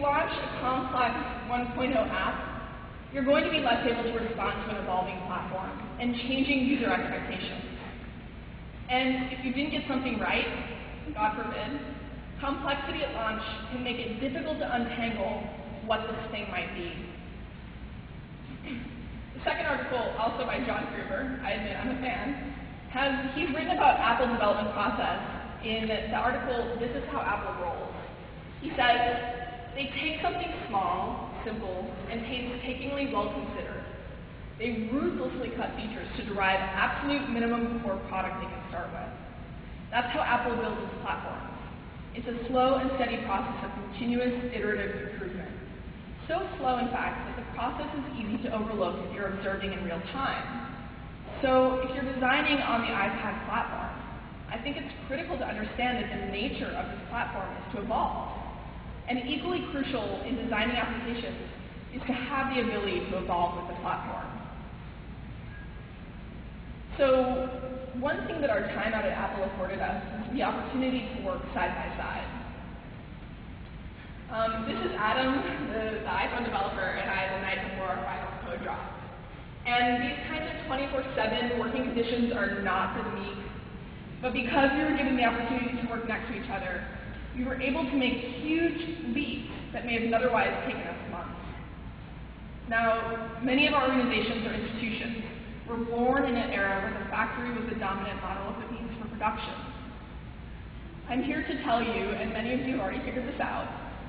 launch a complex 1.0 app, you're going to be less able to respond to an evolving platform and changing user expectations. And if you didn't get something right, God forbid, complexity at launch can make it difficult to untangle what this thing might be. The second article, also by Jon Gruber, I admit I'm a fan, he's written about Apple's development process in the article, This Is How Apple Rolls. He says, they take something small, simple, and painstakingly well considered. They ruthlessly cut features to derive absolute minimum core product they can start with. That's how Apple builds its platforms. It's a slow and steady process of continuous iterative improvement. So slow, in fact, that the process is easy to overlook if you're observing in real time. So if you're designing on the iPad platform, I think it's critical to understand that the nature of this platform is to evolve. And equally crucial in designing applications is to have the ability to evolve with the platform. So one thing that our time out at Apple afforded us is the opportunity to work side by side. This is Adam, the iPhone developer, and I the night before our final code drop. And these kinds of 24/7 working conditions are not for the meek. But because we were given the opportunity to work next to each other, we were able to make huge leaps that may have otherwise taken us months. Now, many of our organizations or institutions were born in an era where the factory was the dominant model of the means for production. I'm here to tell you, and many of you have already figured this out,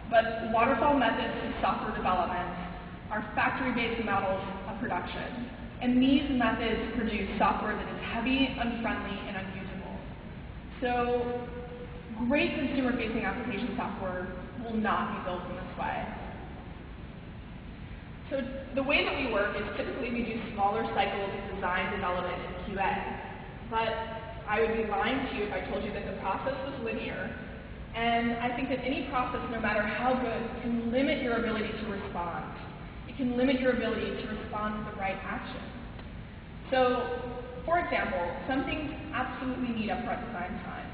but waterfall methods in software development are factory-based models of production. And these methods produce software that is heavy, unfriendly, and unusable. So great consumer-facing application software will not be built in this way. So the way that we work is typically we do smaller cycles of design, development, and QA. But I would be lying to you if I told you that the process was linear. And I think that any process, no matter how good, can limit your ability to respond. It can limit your ability to respond to the right action. So, for example, some things absolutely need upfront design time.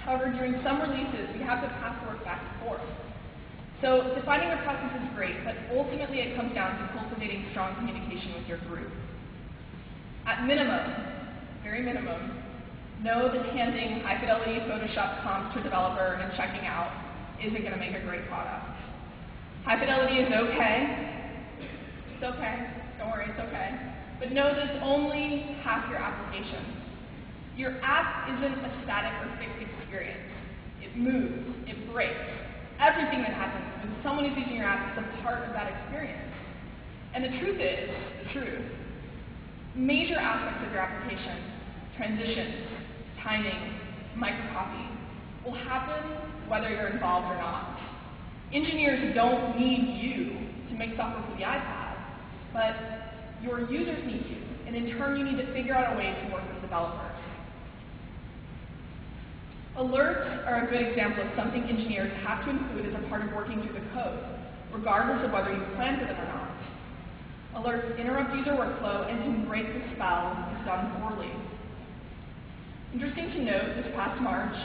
However, during some releases, we have to pass work back and forth. So defining your process is great, but ultimately it comes down to cultivating strong communication with your group. At minimum, very minimum, know that handing high-fidelity Photoshop comps to a developer and checking out isn't going to make a great product. High fidelity is okay. It's okay. Don't worry, it's okay. But know that it's only half your application. Your app isn't a static or fixed experience. It moves. It breaks. Everything that happens when someone is using your app is a part of that experience. And the truth is, major aspects of your application, transitions, timing, microcopy, will happen whether you're involved or not. Engineers don't need you to make software for the iPad, but your users need you, and in turn you need to figure out a way to work with developers. Alerts are a good example of something engineers have to include as a part of working through the code, regardless of whether you plan for them or not. Alerts interrupt user workflow and can break the spell if done poorly. Interesting to note, this past March,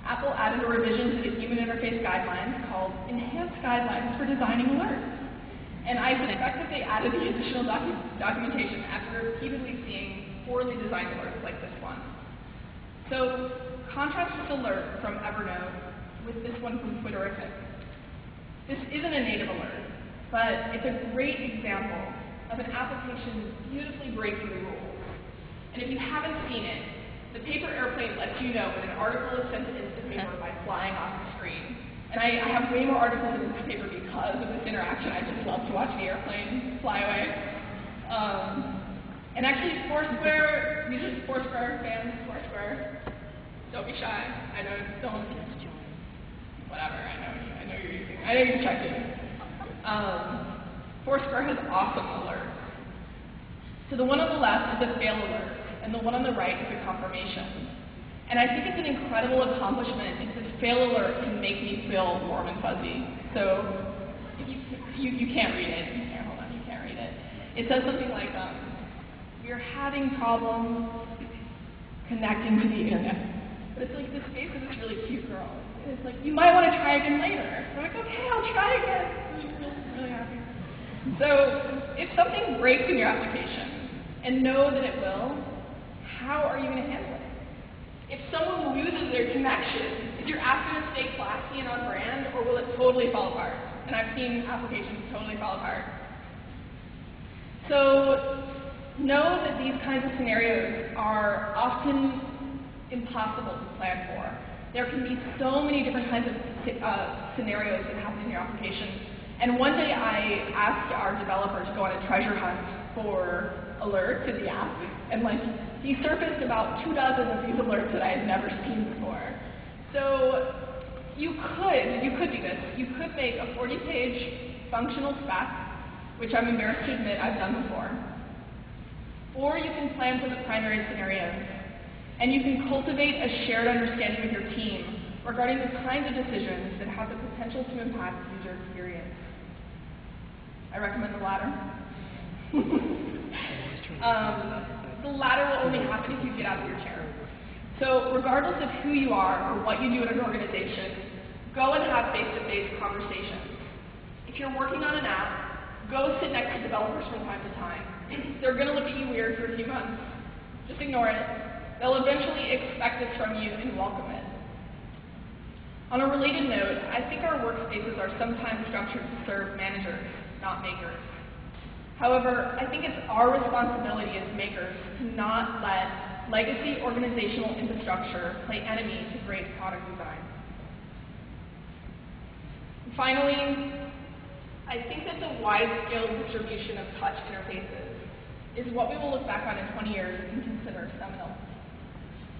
Apple added a revision to the Human Interface Guidelines called Enhanced Guidelines for Designing Alerts. And I suspect that they added the additional documentation after repeatedly seeing poorly designed alerts like this one. So, contrast this alert from Evernote with this one from Twitterific. This isn't a native alert, but it's a great example of an application beautifully breaking the rules. And if you haven't seen it, the paper airplane lets you know when an article is sent into the paper by flying off the screen. And I have way more articles in this paper because of this interaction. I just love to watch the airplane fly away. And actually, Foursquare, these are Foursquare fans, Foursquare. Don't be shy. I know, don't. Whatever, I know you're checking. Foursquare has awesome alerts. So the one on the left is a fail alert, and the one on the right is a confirmation. And I think it's an incredible accomplishment if this fail alert can make me feel warm and fuzzy. So if you can't read it. Here, hold on, you can't read it. It says something like, we're having problems connecting to the internet. But it's like this face of this really cute girl. And it's like, you might want to try again later. So I'm like, okay, I'll try again. Really happy. So if something breaks in your application, and know that it will, how are you going to handle it? If someone loses their connection, is your app going to stay classy and on brand, or will it totally fall apart? And I've seen applications totally fall apart. So know that these kinds of scenarios are often impossible to plan for. There can be so many different kinds of scenarios that happen in your application. And one day I asked our developer to go on a treasure hunt for alerts in the app, and he surfaced about 2 dozen of these alerts that I had never seen before. So you could do this. You could make a 40-page functional spec, which I'm embarrassed to admit I've done before. Or you can plan for the primary scenarios, and you can cultivate a shared understanding with your team regarding the kinds of decisions that have the potential to impact user experience. I recommend the latter. The latter will only happen if you get out of your chair. So regardless of who you are or what you do in an organization, go and have face-to-face conversations. If you're working on an app, go sit next to developers from time to time. They're going to look at you weird for a few months. Just ignore it. They'll eventually expect this from you and welcome it. On a related note, I think our workspaces are sometimes structured to serve managers, not makers. However, I think it's our responsibility as makers to not let legacy organizational infrastructure play enemy to great product design. And finally, I think that the wide-scale distribution of touch interfaces is what we will look back on in 20 years and consider seminal.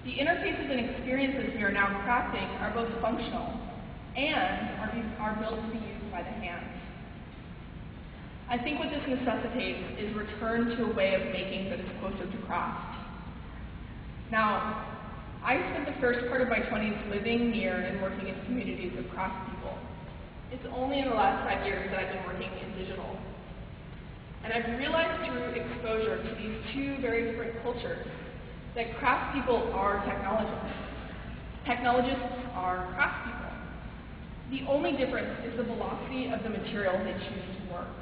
The interfaces and experiences we are now crafting are both functional and are built to be used by the hands. I think what this necessitates is return to a way of making that is closer to craft. Now, I spent the first part of my 20s living near and working in communities of craft people. It's only in the last 5 years that I've been working in digital. And I've realized through exposure to these two very different cultures that craft people are technologists. Technologists are craft people. The only difference is the velocity of the material they choose to work.